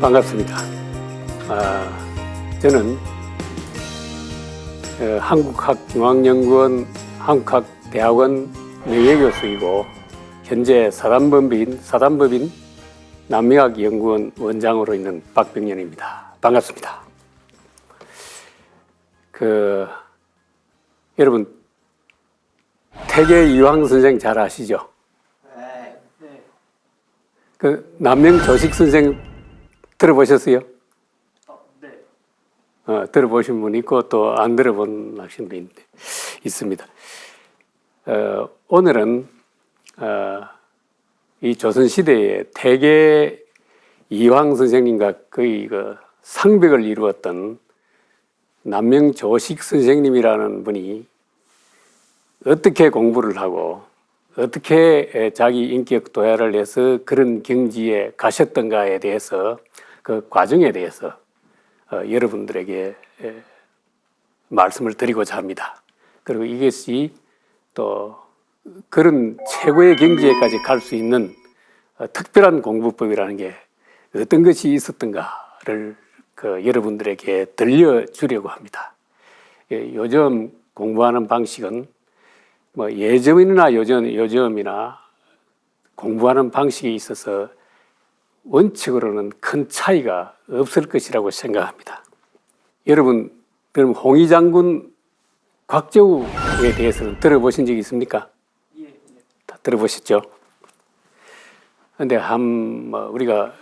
반갑습니다. 저는 한국학중앙연구원 한국학대학원 명예교수이고 현재 사단법인 남미학연구원 원장으로 있는 박병년입니다. 반갑습니다. 여러분 태계 이황 선생 잘 아시죠? 네. 남명 조식 선생 들어보셨어요? 네. 들어보신 분 있고 또 안 들어본 분이 있습니다. 오늘은 이 조선시대에 태계 이황 선생님과 거의 상벽을 이루었던 남명 조식 선생님이라는 분이 어떻게 공부를 하고 어떻게 자기 인격 도약을 해서 그런 경지에 가셨던가에 대해서 그 과정에 대해서 여러분들에게 말씀을 드리고자 합니다. 그리고 이것이 또 그런 최고의 경지에까지 갈 수 있는 특별한 공부법이라는 게 어떤 것이 있었던가를 여러분들에게 들려주려고 합니다. 요즘 공부하는 방식은 예전이나 요즘이나 공부하는 방식에 있어서 원칙으로는 큰 차이가 없을 것이라고 생각합니다. 여러분, 그럼 홍위 장군 곽재우에 대해서는 들어보신 적이 있습니까? 예. 다 들어보셨죠? 그런데 우리가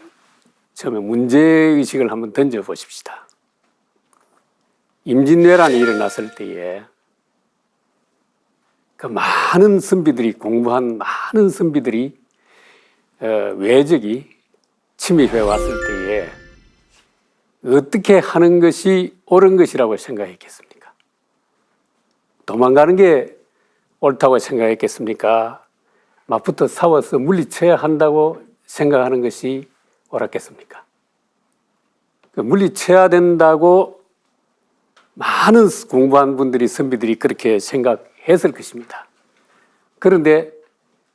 처음에 문제의식을 한번 던져보십시다. 임진왜란이 일어났을 때에 그 많은 선비들이 공부한 많은 선비들이 외적이 침입해 왔을 때에 어떻게 하는 것이 옳은 것이라고 생각했겠습니까? 도망가는 게 옳다고 생각했겠습니까? 맞붙어 싸워서 물리쳐야 한다고 생각하는 것이 옳았겠습니까? 물리쳐야 된다고 많은 공부한 분들이 선비들이 그렇게 생각했을 것입니다. 그런데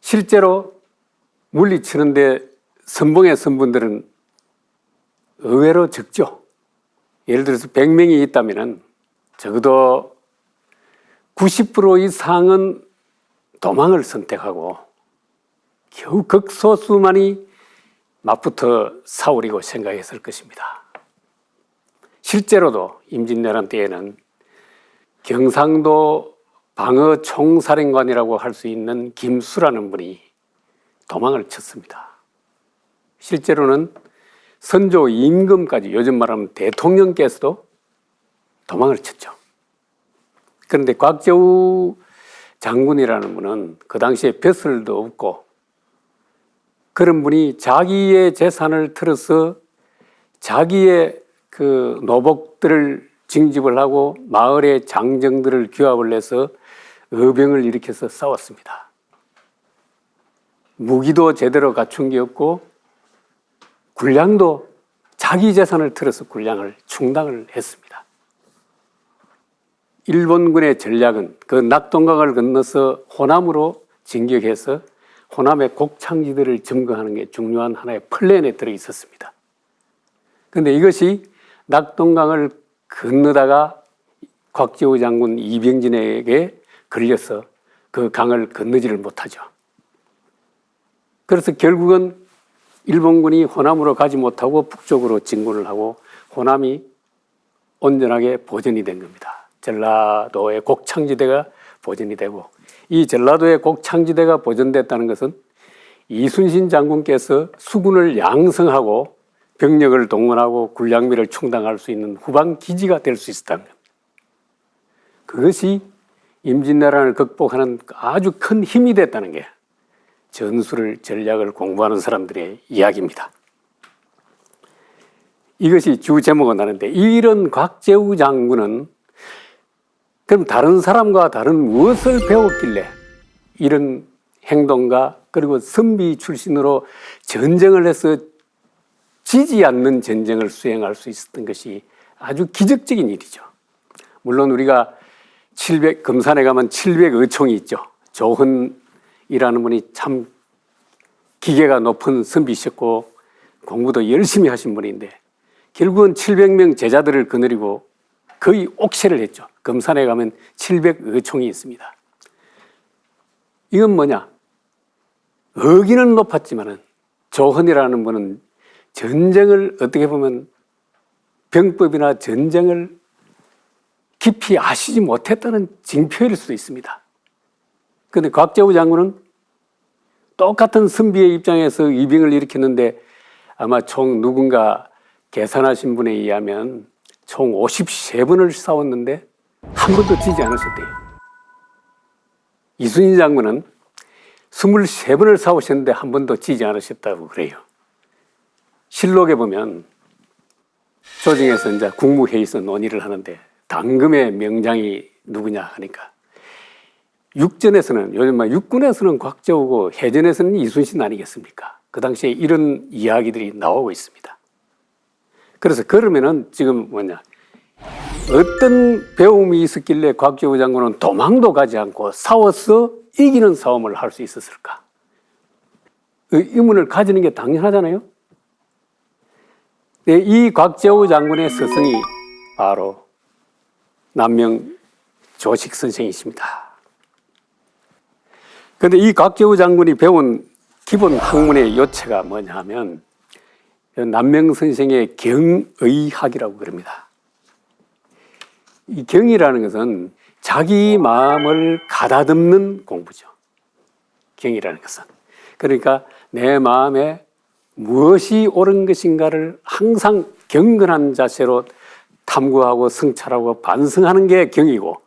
실제로 물리치는데 선봉의 선분들은 의외로 적죠. 예를 들어서 100명이 있다면 적어도 90% 이상은 도망을 선택하고 겨우 극소수만이 맞붙어 싸우리고 생각했을 것입니다. 실제로도 임진왜란 때에는 경상도 방어 총사령관이라고 할 수 있는 김수라는 분이 도망을 쳤습니다. 실제로는 선조 임금까지, 요즘 말하면 대통령께서도 도망을 쳤죠. 그런데 곽재우 장군이라는 분은 그 당시에 벼슬도 없고 그런 분이 자기의 재산을 틀어서 자기의 그 노복들을 징집을 하고 마을의 장정들을 규합을 해서 의병을 일으켜서 싸웠습니다. 무기도 제대로 갖춘 게 없고 군량도 자기 재산을 틀어서 군량을 충당을 했습니다. 일본군의 전략은 그 낙동강을 건너서 호남으로 진격해서 호남의 곡창지대를 점거하는 게 중요한 하나의 플랜에 들어 있었습니다. 그런데 이것이 낙동강을 건너다가 곽재우 장군 이병진에게 걸려서 그 강을 건너지를 못하죠. 그래서 결국은 일본군이 호남으로 가지 못하고 북쪽으로 진군을 하고 호남이 온전하게 보전이 된 겁니다. 전라도의 곡창지대가 보전이 되고, 이 전라도의 곡창지대가 보전됐다는 것은 이순신 장군께서 수군을 양성하고 병력을 동원하고 군량미를 충당할 수 있는 후방 기지가 될 수 있었다는 겁니다. 그것이 임진왜란을 극복하는 아주 큰 힘이 됐다는 게 전술을, 전략을 공부하는 사람들의 이야기입니다. 이것이 주 제목은 나는데, 이런 곽재우 장군은 그럼 다른 사람과 다른 무엇을 배웠길래 이런 행동과, 그리고 선비 출신으로 전쟁을 해서 지지 않는 전쟁을 수행할 수 있었던 것이 아주 기적적인 일이죠. 물론 우리가 금산에 가면 700의총이 있죠. 조헌이라는 분이 참 기계가 높은 선비셨고 공부도 열심히 하신 분인데 결국은 700명 제자들을 거느리고 거의 옥세를 했죠. 금산에 가면 700의총이 있습니다. 이건 뭐냐? 어기는 높았지만은 조헌이라는 분은 전쟁을 어떻게 보면 병법이나 전쟁을 깊이 아시지 못했다는 징표일 수도 있습니다. 그런데 곽재우 장군은 똑같은 선비의 입장에서 이병을 일으켰는데 아마 총 누군가 계산하신 분에 의하면 총 53번을 싸웠는데 한 번도 지지 않으셨대요. 이순신 장군은 23번을 싸우셨는데 한 번도 지지 않으셨다고 그래요. 실록에 보면 조정에서 이제 국무회의에서 논의를 하는데 당금의 명장이 누구냐 하니까 육전에서는 요즘 육군에서는 곽재우고 해전에서는 이순신 아니겠습니까? 그 당시에 이런 이야기들이 나오고 있습니다. 그래서 그러면은 지금 뭐냐? 어떤 배움이 있었길래 곽재우 장군은 도망도 가지 않고 싸워서 이기는 싸움을 할 수 있었을까? 의문을 가지는 게 당연하잖아요. 네, 이 곽재우 장군의 스승이 바로 남명 조식 선생이십니다. 그런데 이 곽재우 장군이 배운 기본 학문의 요체가 뭐냐 하면 남명 선생의 경의학이라고 그럽니다. 이 경이라는 것은 자기 마음을 가다듬는 공부죠. 경이라는 것은. 그러니까 내 마음에 무엇이 옳은 것인가를 항상 경건한 자세로 탐구하고 성찰하고 반성하는 게 경이고,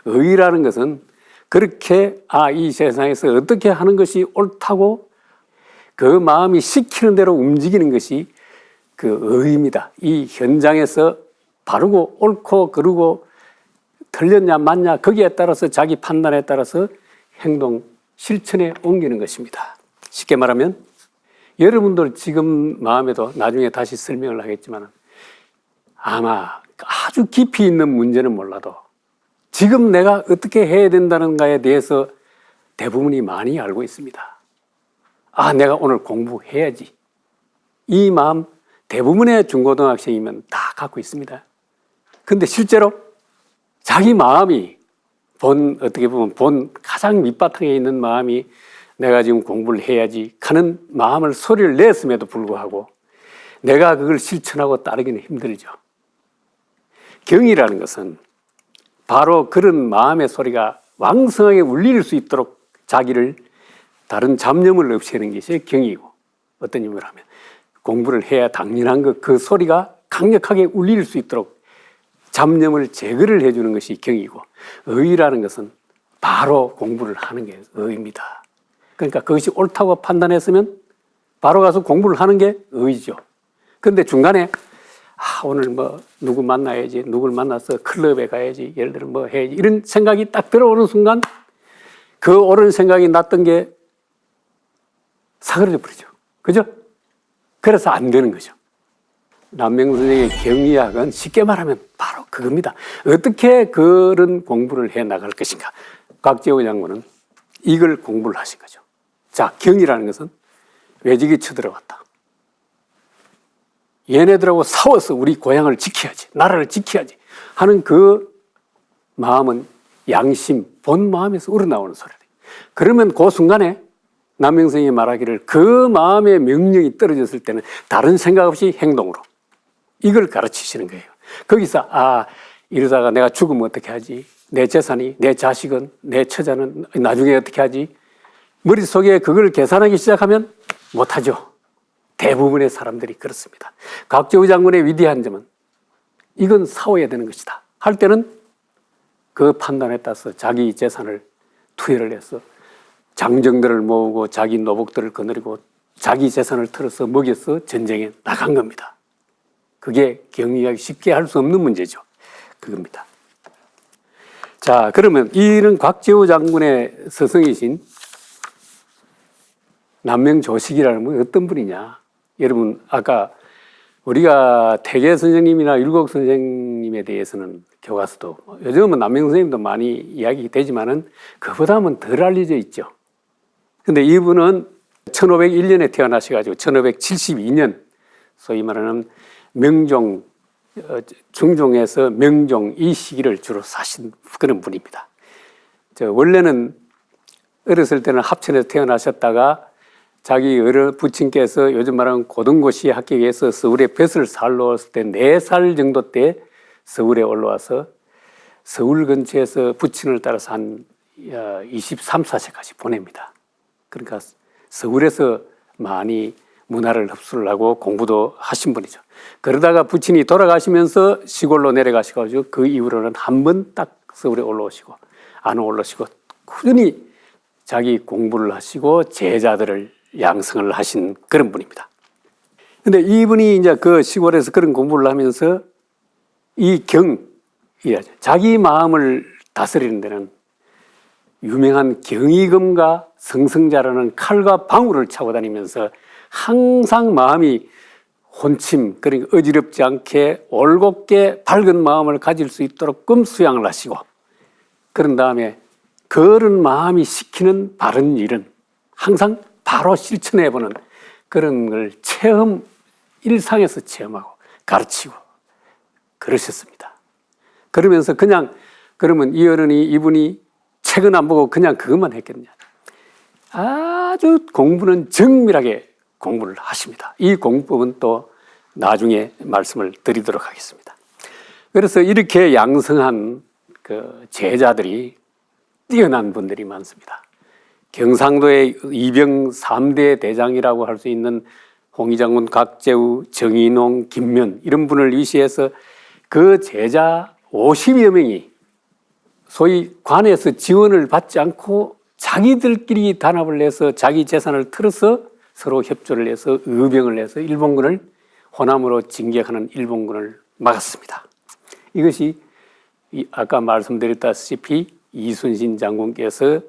의라는 것은 그렇게 이 세상에서 어떻게 하는 것이 옳다고 그 마음이 시키는 대로 움직이는 것이 그 의입니다. 이 현장에서 바르고 옳고 그르고 틀렸냐 맞냐 거기에 따라서 자기 판단에 따라서 행동 실천에 옮기는 것입니다. 쉽게 말하면 여러분들 지금 마음에도 나중에 다시 설명을 하겠지만 아마 아주 깊이 있는 문제는 몰라도 지금 내가 어떻게 해야 된다는가에 대해서 대부분이 많이 알고 있습니다. 내가 오늘 공부해야지. 이 마음 대부분의 중고등학생이면 다 갖고 있습니다. 근데 실제로 자기 마음이 어떻게 보면 가장 밑바탕에 있는 마음이 내가 지금 공부를 해야지 하는 마음을 소리를 냈음에도 불구하고 내가 그걸 실천하고 따르기는 힘들죠. 경이라는 것은 바로 그런 마음의 소리가 왕성하게 울릴 수 있도록 자기를 다른 잡념을 없애는 것이 경이고, 어떤 의미로 하면 공부를 해야 당연한 그 소리가 강력하게 울릴 수 있도록 잡념을 제거를 해주는 것이 경이고, 의라는 것은 바로 공부를 하는 게 의입니다. 그러니까 그것이 옳다고 판단했으면 바로 가서 공부를 하는 게 의죠. 그런데 중간에 오늘 누구 만나야지, 누굴 만나서 클럽에 가야지, 예를 들어 해야지, 이런 생각이 딱 들어오는 순간 그 옳은 생각이 났던 게 사그러져 버리죠. 그죠? 그래서 안 되는 거죠. 남명 선생의 경의학은 쉽게 말하면 바로 그겁니다. 어떻게 그런 공부를 해 나갈 것인가. 곽재우 장군은 이걸 공부를 하신 거죠. 자, 경이라는 것은 외적이 쳐들어왔다. 얘네들하고 싸워서 우리 고향을 지켜야지, 나라를 지켜야지 하는 그 마음은 양심, 본 마음에서 우러나오는 소리다. 그러면 그 순간에 남명 선생이 말하기를 그 마음의 명령이 떨어졌을 때는 다른 생각 없이 행동으로 이걸 가르치시는 거예요. 거기서 이러다가 내가 죽으면 어떻게 하지? 내 재산이, 내 자식은, 내 처자는 나중에 어떻게 하지? 머릿속에 그걸 계산하기 시작하면 못하죠. 대부분의 사람들이 그렇습니다. 곽재우 장군의 위대한 점은 이건 싸워야 되는 것이다 할 때는 그 판단에 따라서 자기 재산을 투여를 해서 장정들을 모으고 자기 노복들을 거느리고 자기 재산을 털어서 먹여서 전쟁에 나간 겁니다. 그게 경의하기 쉽게 할 수 없는 문제죠. 그겁니다. 자, 그러면 이런 곽재우 장군의 스승이신 남명 조식이라는 분이 어떤 분이냐? 여러분, 아까 우리가 태계 선생님이나 율곡 선생님에 대해서는 교과서도 요즘은 남명 선생님도 많이 이야기 되지만은 그보다는 덜 알려져 있죠. 근데 이분은 1501년에 태어나셔가지고 1572년 소위 말하는 명종, 중종에서 명종 이 시기를 주로 사신 그런 분입니다. 원래는 어렸을 때는 합천에서 태어나셨다가 자기 부친께서 요즘 말하는 고등고시 합격해서 서울에 벼슬 살러 왔을 때 4살 정도 때 서울에 올라와서 서울 근처에서 부친을 따라서 한 23, 4세까지 보냅니다. 그러니까 서울에서 많이 문화를 흡수를 하고 공부도 하신 분이죠. 그러다가 부친이 돌아가시면서 시골로 내려가셔가지고 그 이후로는 한 번 딱 서울에 올라오시고 안 올라오시고 꾸준히 자기 공부를 하시고 제자들을 양성을 하신 그런 분입니다. 근데 이분이 이제 그 시골에서 그런 공부를 하면서 이 자기 마음을 다스리는 데는 유명한 경이금과 성성자라는 칼과 방울을 차고 다니면서 항상 마음이 혼침, 그러니까 어지럽지 않게 올곧게 밝은 마음을 가질 수 있도록끔 수양을 하시고, 그런 다음에 그런 마음이 시키는 바른 일은 항상 바로 실천해보는 그런 걸 일상에서 체험하고 가르치고 그러셨습니다. 그러면서 그러면 이분이 책은 안 보고 그냥 그것만 했겠냐. 아주 공부는 정밀하게 공부를 하십니다. 이 공법은 또 나중에 말씀을 드리도록 하겠습니다. 그래서 이렇게 양성한 그 제자들이 뛰어난 분들이 많습니다. 경상도의 이병 3대 대장이라고 할 수 있는 홍의장군 각재우, 정인홍, 김면 이런 분을 위시해서 그 제자 50여 명이 소위 관에서 지원을 받지 않고 자기들끼리 단합을 해서 자기 재산을 틀어서 서로 협조를 해서 의병을 해서 일본군을 호남으로 진격하는 일본군을 막았습니다. 이것이 아까 말씀드렸다시피 이순신 장군께서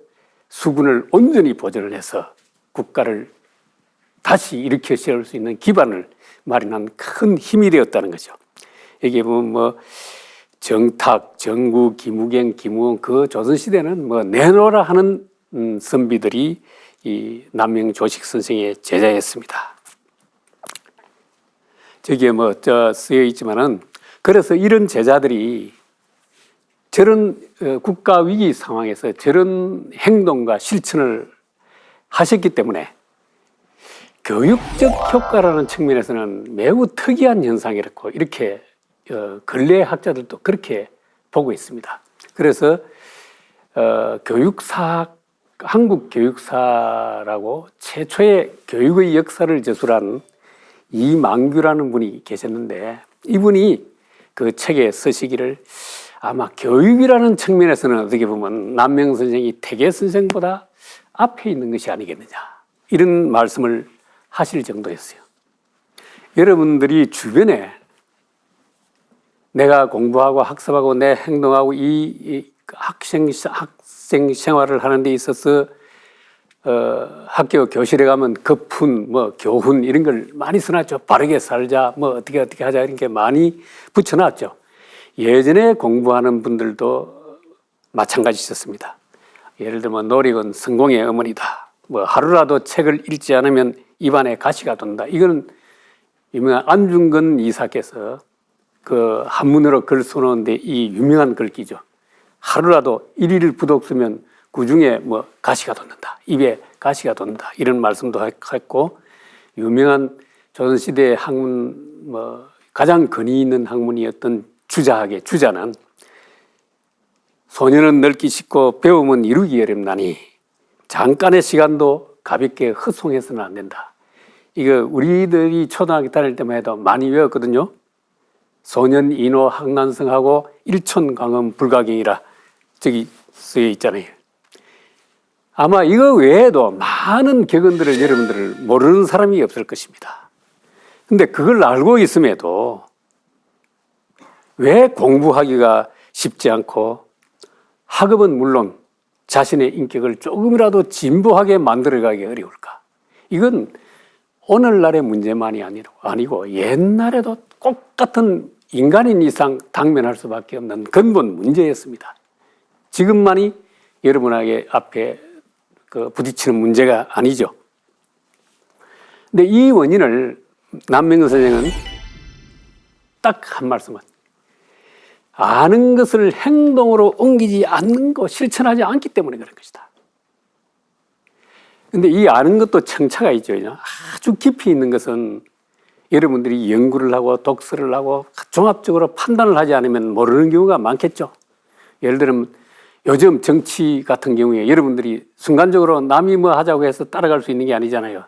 수군을 온전히 보존을 해서 국가를 다시 일으켜 세울 수 있는 기반을 마련한 큰 힘이 되었다는 거죠. 여기 보면 정탁, 정구, 김우경, 김우원 그 조선시대는 내놓으라 하는 선비들이 이 남명조식 선생의 제자였습니다. 저기에 쓰여 있지만은 그래서 이런 제자들이 저런 국가 위기 상황에서 저런 행동과 실천을 하셨기 때문에 교육적 효과라는 측면에서는 매우 특이한 현상이었고 이렇게 근래 학자들도 그렇게 보고 있습니다. 그래서 한국 교육사라고 최초의 교육의 역사를 저술한 이만규라는 분이 계셨는데 이분이 그 책에 쓰시기를 아마 교육이라는 측면에서는 어떻게 보면 남명 선생이 태계 선생보다 앞에 있는 것이 아니겠느냐 이런 말씀을 하실 정도였어요. 여러분들이 주변에 내가 공부하고 학습하고 내 행동하고 이 학생 생활을 하는 데 있어서 학교 교실에 가면 거푼 교훈 이런 걸 많이 써놨죠. 바르게 살자 어떻게 하자 이런 게 많이 붙여놨죠. 예전에 공부하는 분들도 마찬가지였습니다. 예를 들면 노력은 성공의 어머니다. 하루라도 책을 읽지 않으면 입안에 가시가 돈다. 이건 유명한 안중근 이사께서 그 한문으로 글 써놓은데 이 유명한 글귀죠. 하루라도 1일 부독 쓰면 그 중에 가시가 돋는다. 입에 가시가 돋는다. 이런 말씀도 했고 유명한 조선시대 학문 가장 권위 있는 학문이었던 주자학의 주자는 소년은 늙기 쉽고 배움은 이루기 어렵나니 잠깐의 시간도 가볍게 헛송해서는 안 된다. 이거 우리들이 초등학교 다닐 때만 해도 많이 외웠거든요. 소년 인호 학난성하고 일촌강음 불가경이라 저기 쓰여 있잖아요. 아마 이거 외에도 많은 격언들을 여러분들 모르는 사람이 없을 것입니다. 근데 그걸 알고 있음에도 왜 공부하기가 쉽지 않고 학업은 물론 자신의 인격을 조금이라도 진보하게 만들어가기 어려울까? 이건 오늘날의 문제만이 아니고 옛날에도 똑같은 인간인 이상 당면할 수밖에 없는 근본 문제였습니다. 지금만이 여러분에게 앞에 부딪히는 문제가 아니죠. 근데 이 원인을 남명근 선생은 딱 한 말씀만, 아는 것을 행동으로 옮기지 않는 거, 실천하지 않기 때문에 그런 것이다. 근데 이 아는 것도 청차가 있죠. 아주 깊이 있는 것은 여러분들이 연구를 하고 독서를 하고 종합적으로 판단을 하지 않으면 모르는 경우가 많겠죠. 예를 들면 요즘 정치 같은 경우에 여러분들이 순간적으로 남이 뭐 하자고 해서 따라갈 수 있는 게 아니잖아요.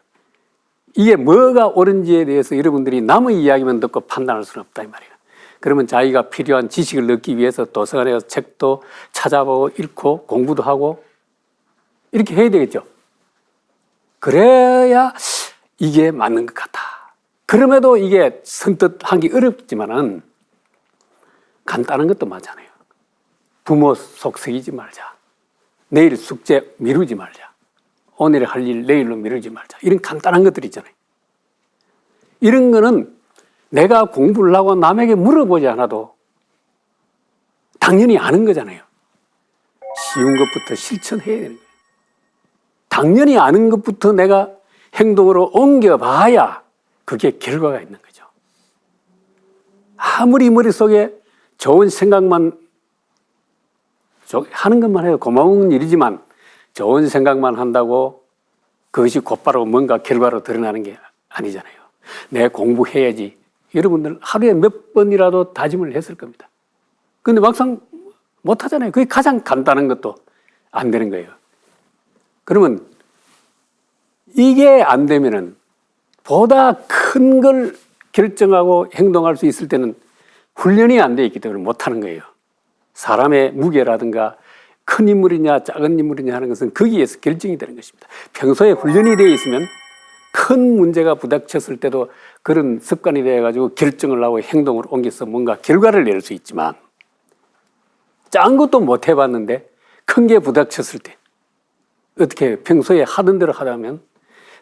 이게 뭐가 옳은지에 대해서 여러분들이 남의 이야기만 듣고 판단할 수는 없다 이 말이에요. 그러면 자기가 필요한 지식을 얻기 위해서 도서관에서 책도 찾아보고 읽고 공부도 하고 이렇게 해야 되겠죠. 그래야 이게 맞는 것 같다. 그럼에도 이게 선뜻 하기 어렵지만은 간단한 것도 많잖아요. 부모 속썩이지 말자. 내일 숙제 미루지 말자. 오늘 할 일 내일로 미루지 말자. 이런 간단한 것들 있잖아요. 이런 거는 내가 공부를 하고 남에게 물어보지 않아도 당연히 아는 거잖아요. 쉬운 것부터 실천해야 되는 거예요. 당연히 아는 것부터 내가 행동으로 옮겨봐야 그게 결과가 있는 거죠. 아무리 머릿속에 좋은 생각만 하는 것만 해도 고마운 일이지만 좋은 생각만 한다고 그것이 곧바로 뭔가 결과로 드러나는 게 아니잖아요. 내 공부해야지. 여러분들 하루에 몇 번이라도 다짐을 했을 겁니다. 근데 막상 못 하잖아요. 그게 가장 간단한 것도 안 되는 거예요. 그러면 이게 안 되면은 보다 큰 걸 결정하고 행동할 수 있을 때는 훈련이 안 돼 있기 때문에 못 하는 거예요. 사람의 무게라든가 큰 인물이냐 작은 인물이냐 하는 것은 거기에서 결정이 되는 것입니다. 평소에 훈련이 되어 있으면 큰 문제가 부닥쳤을 때도 그런 습관이 되어가지고 결정을 하고 행동을 옮겨서 뭔가 결과를 낼 수 있지만 작은 것도 못 해봤는데 큰 게 부닥쳤을 때 어떻게 평소에 하던 대로 하다 보면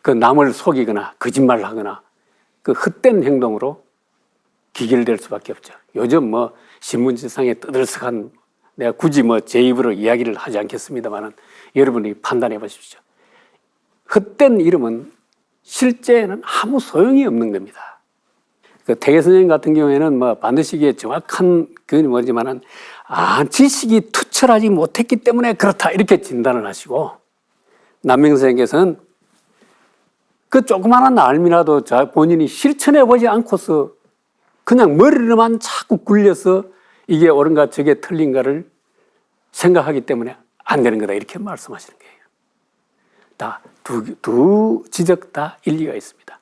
그 남을 속이거나 거짓말을 하거나 그 헛된 행동으로 기결될 수밖에 없죠. 요즘 뭐 신문지상에 떠들썩한, 내가 굳이 뭐 제 입으로 이야기를 하지 않겠습니다만은 여러분이 판단해 보십시오. 헛된 이름은 실제는 아무 소용이 없는 겁니다. 그 태계 선생님 같은 경우에는 뭐 반드시 이게 정확한 그건 뭐지만은 지식이 투철하지 못했기 때문에 그렇다 이렇게 진단을 하시고, 남명 선생님께서는 그 조그마한 알미라도 본인이 실천해 보지 않고서 그냥 머리로만 자꾸 굴려서 이게 옳은가 저게 틀린가를 생각하기 때문에 안 되는 거다 이렇게 말씀하시는 거예요. 다 두 지적 다 일리가 있습니다.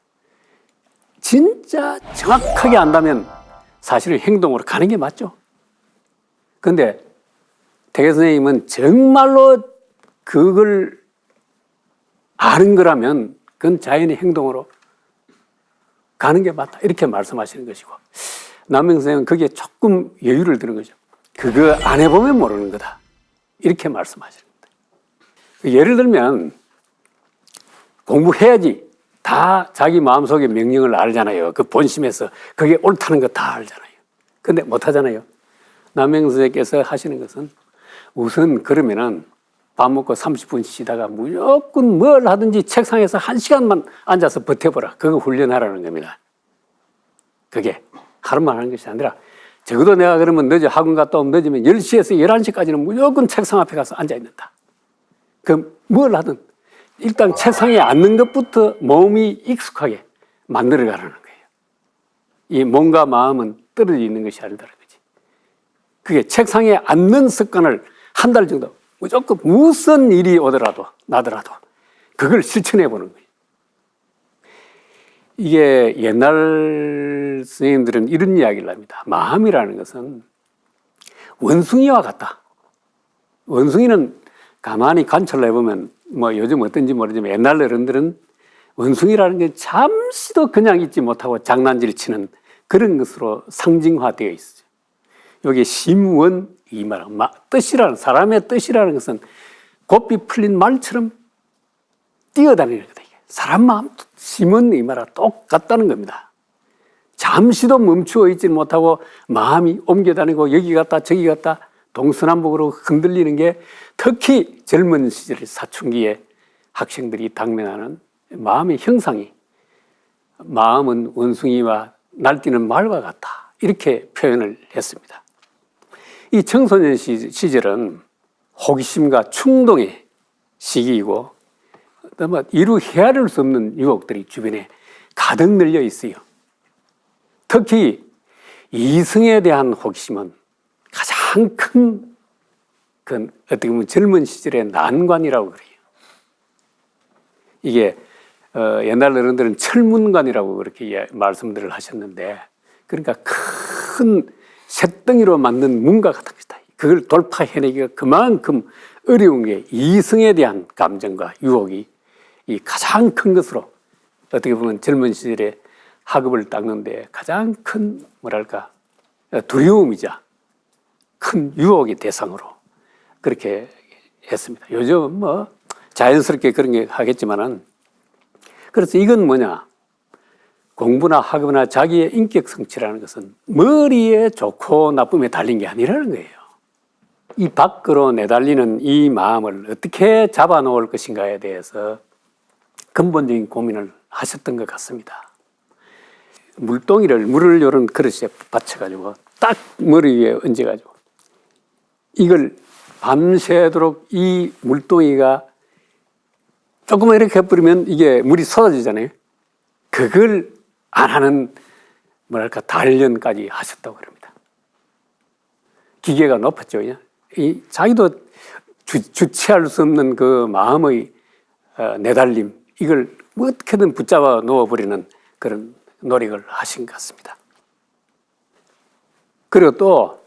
진짜 정확하게 안다면 사실은 행동으로 가는 게 맞죠. 그런데 태계 선생님은 정말로 그걸 아는 거라면 그건 자연의 행동으로 가는 게 맞다 이렇게 말씀하시는 것이고, 남명 선생은 거기에 조금 여유를 두는 거죠. 그거 안 해보면 모르는 거다 이렇게 말씀하시는 겁니다. 예를 들면 공부해야지 다 자기 마음속에 명령을 알잖아요. 그 본심에서 그게 옳다는 거 다 알잖아요. 근데 못하잖아요. 남명 선생께서 하시는 것은 우선 그러면은 밥 먹고 30분 쉬다가 무조건 뭘 하든지 책상에서 1시간만 앉아서 버텨보라. 그거 훈련하라는 겁니다. 그게 하루만 하는 것이 아니라 적어도 내가 그러면 학원 갔다 오면 늦으면 10시에서 11시까지는 무조건 책상 앞에 가서 앉아있는다. 그럼 뭘 하든 일단 책상에 앉는 것부터 몸이 익숙하게 만들어가라는 거예요. 이 몸과 마음은 떨어져 있는 것이 아니다라는 거지. 그게 책상에 앉는 습관을 한 달 정도 무조건 무슨 일이 나더라도 그걸 실천해 보는 거예요. 이게 옛날 선생님들은 이런 이야기를 합니다. 마음이라는 것은 원숭이와 같다. 원숭이는 가만히 관찰을 해보면 뭐 요즘 어떤지 모르지만 옛날 어른들은 원숭이라는 게 잠시도 그냥 있지 못하고 장난질 치는 그런 것으로 상징화되어 있어요. 여기 심원 이 말, 사람의 뜻이라는 것은 곱비 풀린 말처럼 뛰어다니는 거다. 사람 마음 심원 이 말과 똑같다는 겁니다. 잠시도 멈추어 있지 못하고 마음이 옮겨다니고 여기 갔다 저기 갔다 동서남북으로 흔들리는 게 특히 젊은 시절 사춘기에 학생들이 당면하는 마음의 형상이 마음은 원숭이와 날뛰는 말과 같다. 이렇게 표현을 했습니다. 이 청소년 시절은 호기심과 충동의 시기이고 이루 헤아릴 수 없는 유혹들이 주변에 가득 널려 있어요. 특히 이성에 대한 호기심은 가장 큰 어떻게 보면 젊은 시절의 난관이라고 그래요. 이게 옛날 어른들은 철문관이라고 그렇게 말씀들을 하셨는데, 그러니까 큰 쇳덩이로 만든 문과 같은 것이다. 그걸 돌파해내기가 그만큼 어려운 게 이성에 대한 감정과 유혹이 이 가장 큰 것으로 어떻게 보면 젊은 시절에 학업을 닦는데 가장 큰 뭐랄까 두려움이자 큰 유혹의 대상으로 그렇게 했습니다. 요즘 뭐 자연스럽게 그런 게 하겠지만은, 그래서 이건 뭐냐, 공부나 학업이나 자기의 인격 성취라는 것은 머리에 좋고 나쁨에 달린 게 아니라는 거예요. 이 밖으로 내달리는 이 마음을 어떻게 잡아놓을 것인가에 대해서 근본적인 고민을 하셨던 것 같습니다. 물동이를 물을 요런 그릇에 받쳐가지고 딱 머리 위에 얹어가지고 이걸 밤새도록 이 물동이가 조금만 이렇게 해버리면 이게 물이 쏟아지잖아요. 그걸 안 하는 뭐랄까 단련까지 하셨다고 그럽니다. 기계가 높았죠. 이 자기도 주체할 수 없는 그 마음의 내달림, 이걸 어떻게든 붙잡아 놓아버리는 그런 노력을 하신 것 같습니다. 그리고 또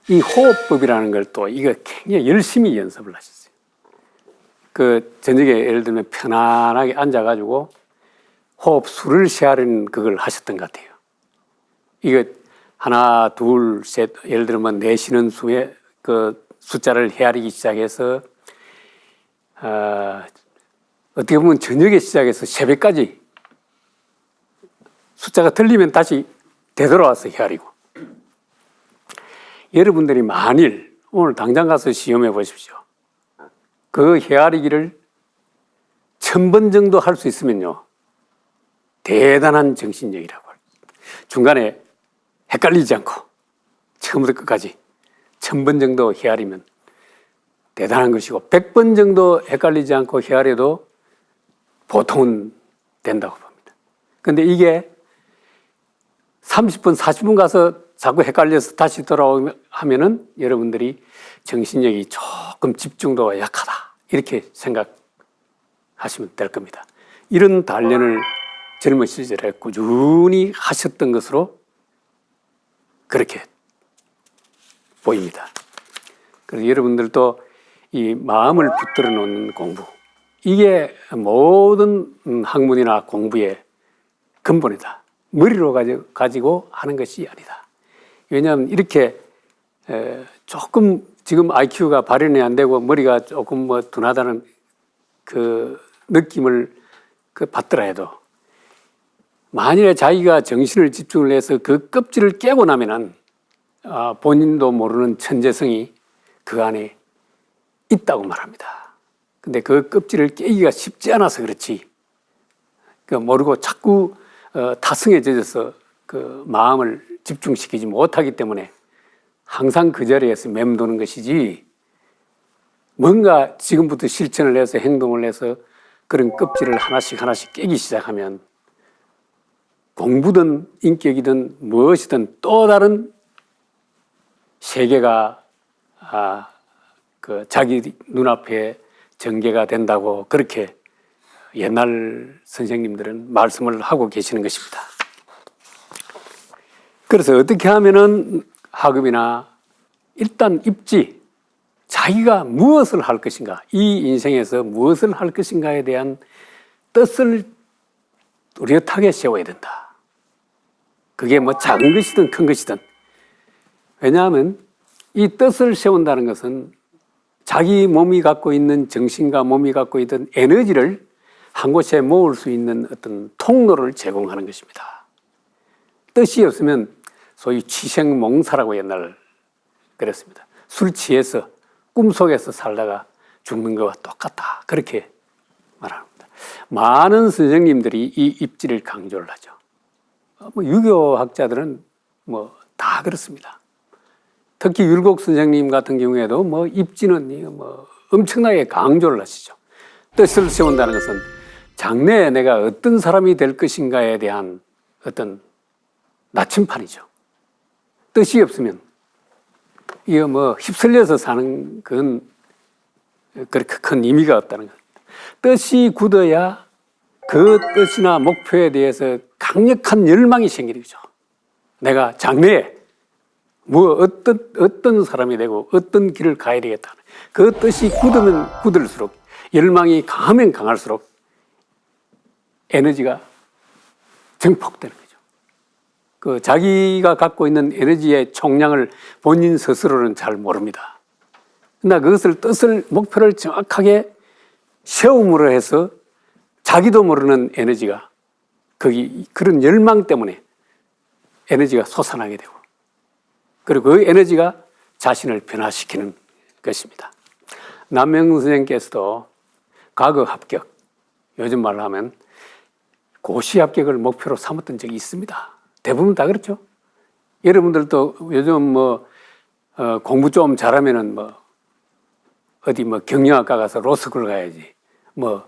이 호흡법이라는 걸 또 이거 굉장히 열심히 연습을 하셨어요. 그 저녁에 예를 들면 편안하게 앉아가지고 호흡 수를 세하는 그걸 하셨던 것 같아요. 이거 하나, 둘, 셋, 예를 들면 내쉬는 수에 그 숫자를 헤아리기 시작해서 어떻게 보면 저녁에 시작해서 새벽까지 숫자가 틀리면 다시 되돌아와서 헤아리고, 여러분들이 만일 오늘 당장 가서 시험해 보십시오. 그 헤아리기를 1000번 정도 할 수 있으면요, 대단한 정신력이라고. 중간에 헷갈리지 않고 처음부터 끝까지 1000번 정도 헤아리면 대단한 것이고, 100번 정도 헷갈리지 않고 헤아려도 보통은 된다고 봅니다. 근데 이게 30분, 40분 가서 자꾸 헷갈려서 다시 돌아오면 하면은 여러분들이 정신력이 조금 집중도가 약하다, 이렇게 생각하시면 될 겁니다. 이런 단련을 젊은 시절에 꾸준히 하셨던 것으로 그렇게 보입니다. 그래서 여러분들도 이 마음을 붙들어 놓는 공부, 이게 모든 학문이나 공부의 근본이다. 머리로 가지고 하는 것이 아니다. 왜냐하면 이렇게 조금 지금 IQ가 발현이 안 되고 머리가 조금 뭐 둔하다는 그 느낌을 받더라 해도, 만일에 자기가 정신을 집중을 해서 그 껍질을 깨고 나면은 본인도 모르는 천재성이 그 안에 있다고 말합니다. 근데 그 껍질을 깨기가 쉽지 않아서 그렇지, 모르고 자꾸 타성에 젖어서 그 마음을 집중시키지 못하기 때문에 항상 그 자리에서 맴도는 것이지, 뭔가 지금부터 실천을 해서 행동을 해서 그런 껍질을 하나씩 깨기 시작하면 공부든 인격이든 무엇이든 또 다른 세계가 그 자기 눈앞에 전개가 된다고, 그렇게 옛날 선생님들은 말씀을 하고 계시는 것입니다. 그래서 어떻게 하면은 학업이나 일단 입지, 자기가 무엇을 할 것인가, 이 인생에서 무엇을 할 것인가에 대한 뜻을 뚜렷하게 세워야 된다. 그게 뭐 작은 것이든 큰 것이든. 왜냐하면 이 뜻을 세운다는 것은 자기 몸이 갖고 있는, 정신과 몸이 갖고 있던 에너지를 한 곳에 모을 수 있는 어떤 통로를 제공하는 것입니다. 뜻이 없으면 소위 취생몽사라고 옛날 그랬습니다. 술 취해서 꿈속에서 살다가 죽는 것과 똑같다, 그렇게 말합니다. 많은 선생님들이 이 입지를 강조를 하죠. 뭐 유교학자들은 뭐 다 그렇습니다. 특히 율곡 선생님 같은 경우에도 뭐 입지는 뭐 엄청나게 강조를 하시죠. 뜻을 세운다는 것은 장래에 내가 어떤 사람이 될 것인가에 대한 어떤 나침판이죠. 뜻이 없으면 이거 뭐 휩쓸려서 사는 건 그렇게 큰 의미가 없다는 겁니다. 뜻이 굳어야 그 뜻이나 목표에 대해서 강력한 열망이 생기는 거죠. 내가 장래에 뭐 어떤 사람이 되고 어떤 길을 가야 되겠다. 그 뜻이 굳으면 굳을수록 열망이 강하면 강할수록 에너지가 증폭되는 거죠. 그 자기가 갖고 있는 에너지의 총량을 본인 스스로는 잘 모릅니다. 그러나 그것을 뜻을 목표를 정확하게 세움으로 해서 자기도 모르는 에너지가 거기 그런 열망 때문에 에너지가 솟아나게 되고 그리고 그 에너지가 자신을 변화시키는 것입니다. 남명 선생님께서도 과거 합격, 요즘 말로 하면 고시 합격을 목표로 삼았던 적이 있습니다. 대부분 다 그렇죠. 여러분들도 요즘 뭐 공부 좀 잘하면은 뭐 어디 뭐 경영학과 가서 로스쿨 가야지, 뭐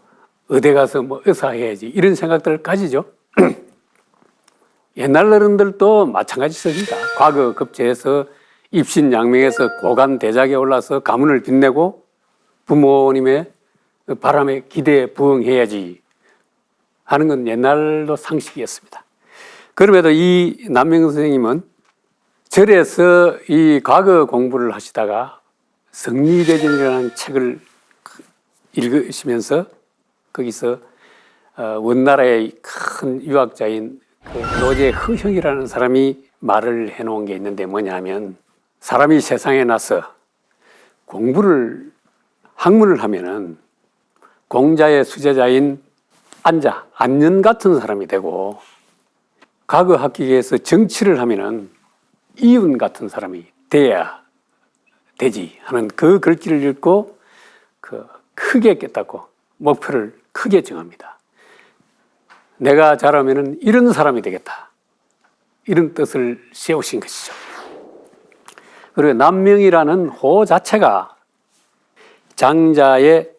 의대 가서 뭐 의사 해야지 이런 생각들을 가지죠. 옛날 어른들도 마찬가지입니다. 과거 급제해서 입신양명해서 고관 대작에 올라서 가문을 빛내고 부모님의 바람에 기대에 부응해야지 하는 건 옛날도 상식이었습니다. 그럼에도 이 남명 선생님은 절에서 이 과거 공부를 하시다가 성리대전이라는 책을 읽으시면서 거기서 원나라의 큰 유학자인 그 노제 허형이라는 사람이 말을 해놓은 게 있는데 뭐냐면 사람이 세상에 나서 공부를 학문을 하면은 공자의 수제자인 안년 같은 사람이 되고 과거 합격에서 정치를 하면은 이윤 같은 사람이 돼야 되지 하는 그 글귀를 읽고 그 크게 깨닫고 목표를 크게 정합니다. 내가 자라면은 이런 사람이 되겠다. 이런 뜻을 세우신 것이죠. 그리고 남명이라는 호 자체가 장자의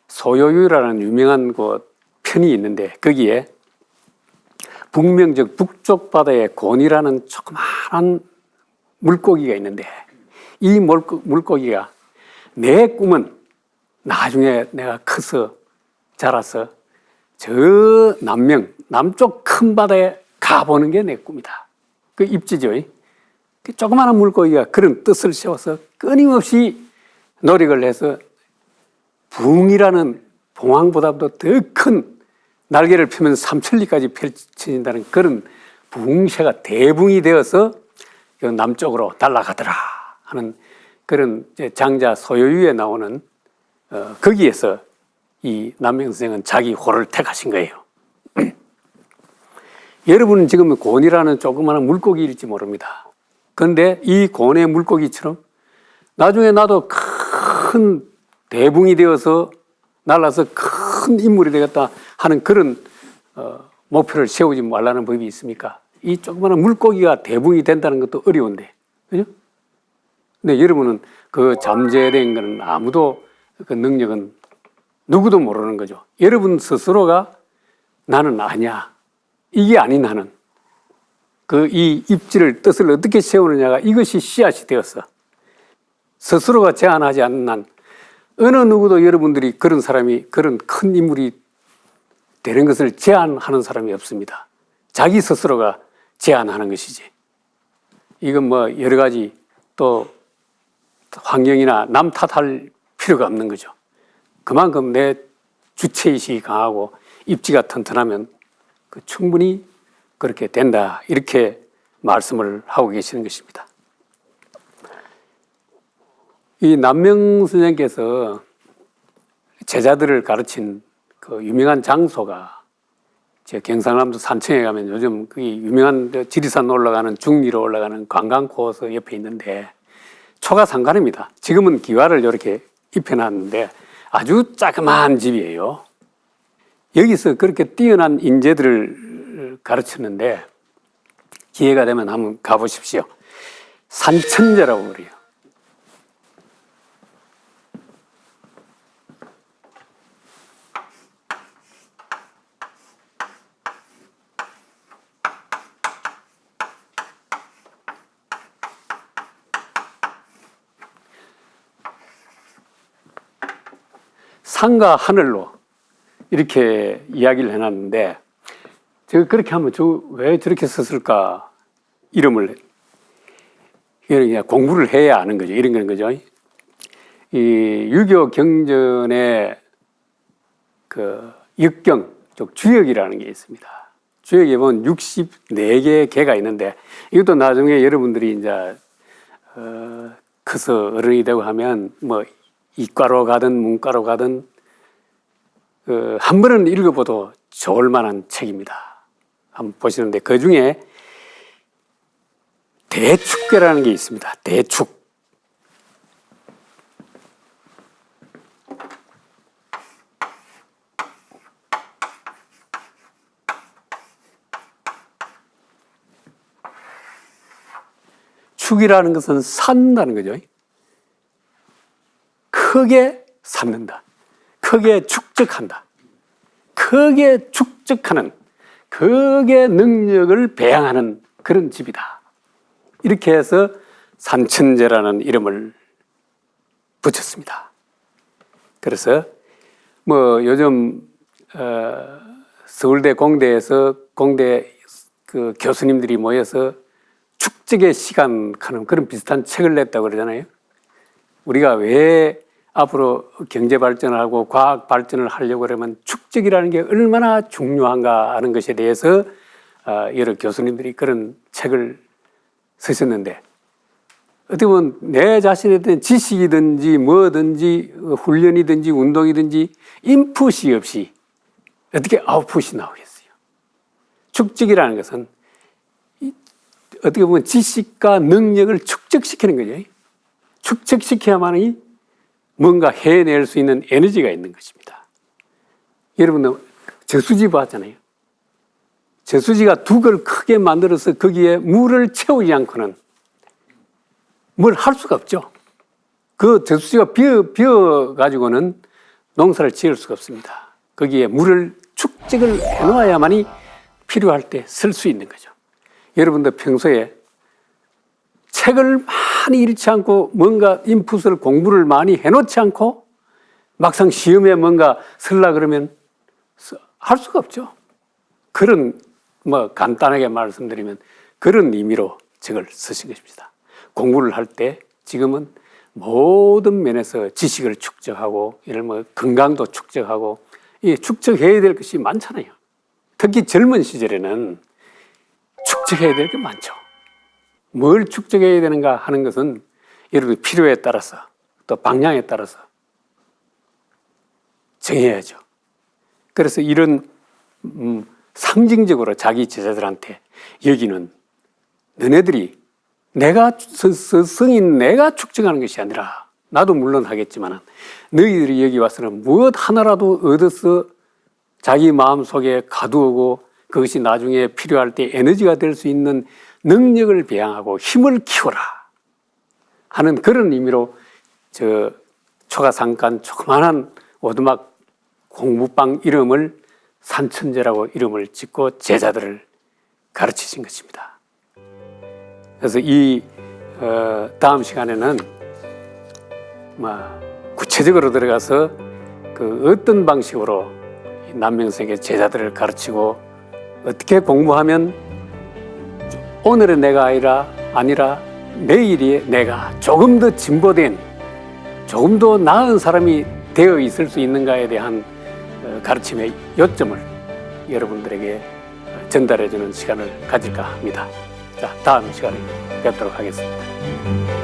소요유라는 유명한 그 편이 있는데 거기에 북명적 북쪽 바다에 곤이라는 조그마한 물고기가 있는데 이 물고기가 내 꿈은 나중에 내가 커서 자라서 저 남쪽 큰 바다에 가보는 게 내 꿈이다. 그 입지죠. 그 조그마한 물고기가 그런 뜻을 세워서 끊임없이 노력을 해서 붕이라는 봉황보다도 더 큰 날개를 펴면 삼천리까지 펼쳐진다는 그런 붕새가 대붕이 되어서 남쪽으로 날아가더라 하는 그런 장자 소요유에 나오는 거기에서 이 남명 선생은 자기 호를 택하신 거예요. 여러분은 지금 곤이라는 조그마한 물고기일지 모릅니다. 그런데 이 곤의 물고기처럼 나중에 나도 큰 대붕이 되어서 날아서 큰 인물이 되겠다 하는 그런 목표를 세우지 말라는 법이 있습니까? 이 조그마한 물고기가 대붕이 된다는 것도 어려운데, 그죠? 근데 여러분은 그 잠재된 거는 아무도 그 능력은 누구도 모르는 거죠. 여러분 스스로가 나는 아니야. 이게 아닌 나는. 그 이 입지를 뜻을 어떻게 세우느냐가 이것이 씨앗이 되었어. 스스로가 제안하지 않는 난 어느 누구도 여러분들이 그런 사람이 그런 큰 인물이 되는 것을 제안하는 사람이 없습니다. 자기 스스로가 제안하는 것이지. 이건 뭐 여러 가지 또 환경이나 남 탓할 필요가 없는 거죠. 그만큼 내 주체의식이 강하고 입지가 튼튼하면 충분히 그렇게 된다. 이렇게 말씀을 하고 계시는 것입니다. 이 남명 선생께서 제자들을 가르친 그 유명한 장소가 제 경상남도 산청에 가면 요즘 그 유명한 지리산 올라가는 중리로 올라가는 관광 코스 옆에 있는데 초가상관입니다. 지금은 기와를 이렇게 입혀놨는데 아주 자그마한 집이에요. 여기서 그렇게 뛰어난 인재들을 가르쳤는데 기회가 되면 한번 가보십시오. 산천제라고 그래요. 산과 하늘로 이렇게 이야기를 해놨는데 제가 그렇게 하면 왜 저렇게 썼을까 이름을 그냥 공부를 해야 아는 거죠. 이런 거죠. 이 유교 경전의 그 역경 쪽 주역이라는 게 있습니다. 주역에 보면 64개의 개가 있는데 이것도 나중에 여러분들이 이제 커서 어른이 되고 하면 뭐 이과로 가든 문과로 가든 한 번은 읽어봐도 좋을 만한 책입니다. 한번 보시는데 그 중에 대축계라는 게 있습니다. 대축. 축이라는 것은 산다는 거죠. 크게 삼는다. 크게 축적한다. 크게 축적하는, 크게 능력을 배양하는 그런 집이다. 이렇게 해서 산천제라는 이름을 붙였습니다. 그래서 뭐 요즘 서울대 공대에서 공대 그 교수님들이 모여서 축적의 시간 하는 그런 비슷한 책을 냈다고 그러잖아요. 우리가 왜 앞으로 경제 발전을 하고 과학 발전을 하려고 그러면 축적이라는 게 얼마나 중요한가 하는 것에 대해서 여러 교수님들이 그런 책을 쓰셨는데 어떻게 보면 내 자신에 대한 지식이든지 뭐든지 훈련이든지 운동이든지 인풋이 없이 어떻게 아웃풋이 나오겠어요. 축적이라는 것은 어떻게 보면 지식과 능력을 축적시키는 거죠. 축적시켜야만이 뭔가 해낼 수 있는 에너지가 있는 것입니다. 여러분들 저수지 봤잖아요. 저수지가 둑을 크게 만들어서 거기에 물을 채우지 않고는 뭘 할 수가 없죠. 그 저수지가 비어 가지고는 농사를 지을 수가 없습니다. 거기에 물을 축적을 해놓아야만이 필요할 때 쓸 수 있는 거죠. 여러분들 평소에 책을 많이 읽지 않고 뭔가 인풋을 공부를 많이 해놓지 않고 막상 시험에 뭔가 쓰려고 그러면 할 수가 없죠. 그런 뭐 간단하게 말씀드리면 그런 의미로 책을 쓰신 것입니다. 공부를 할 때 지금은 모든 면에서 지식을 축적하고 이런 뭐 건강도 축적하고 이 축적해야 될 것이 많잖아요. 특히 젊은 시절에는 축적해야 될 게 많죠. 뭘 축적해야 되는가 하는 것은 여러분 필요에 따라서 또 방향에 따라서 정해야죠. 그래서 이런 상징적으로 자기 제자들한테 여기는 너네들이 내가 스승인 내가 축적하는 것이 아니라 나도 물론 하겠지만 너희들이 여기 와서는 무엇 하나라도 얻어서 자기 마음속에 가두고 그것이 나중에 필요할 때 에너지가 될 수 있는 능력을 배양하고 힘을 키워라 하는 그런 의미로 저 초가상간 조그마한 오두막 공부방 이름을 산천제라고 이름을 짓고 제자들을 가르치신 것입니다. 그래서 이 다음 시간에는 구체적으로 들어가서 그 어떤 방식으로 남명석의 제자들을 가르치고 어떻게 공부하면 오늘의 내가 아니라 내일의 내가 조금 더 진보된 조금 더 나은 사람이 되어 있을 수 있는가에 대한 가르침의 요점을 여러분들에게 전달해 주는 시간을 가질까 합니다. 자, 다음 시간에 뵙도록 하겠습니다.